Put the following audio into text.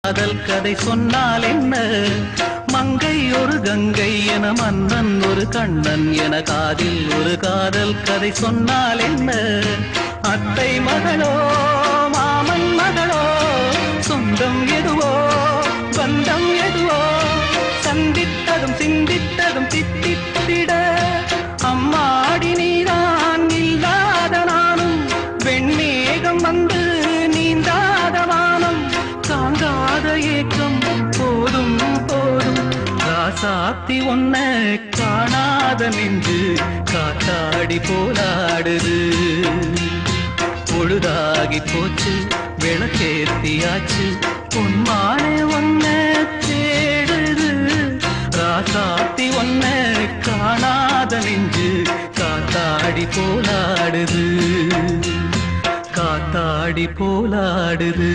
காதல் கதை சொன்னால் என்ன? மங்கை ஒரு கங்கை என மன்னன் ஒரு கண்ணன் என காதில் ஒரு காதல் கதை சொன்னால் என்ன? அத்தை மகளோ மாமன் மகளோ சொந்தம் எதுவோ பந்தம் எதுவோ சந்தித்ததும் சிந்தித்ததும் தித்தித்திட அம்மாடி நீதான் இல்லாத நானும் வெண்மேகம் வந்து நீந்தாத வானம் தாங்காத ஏக்கம் போதும் போதும் ராசாத்தி ஒன்ன காணாத நெஞ்சு காத்தாடி போலாடுது பொழுதாகி போச்சு விளக்கேத்தியாச்சு பொன்மானே ஒன்ன தேடுது ராசாத்தி ஒன்ன காணாத நெஞ்சு காத்தாடி போலாடுது காத்தாடி போலாடுது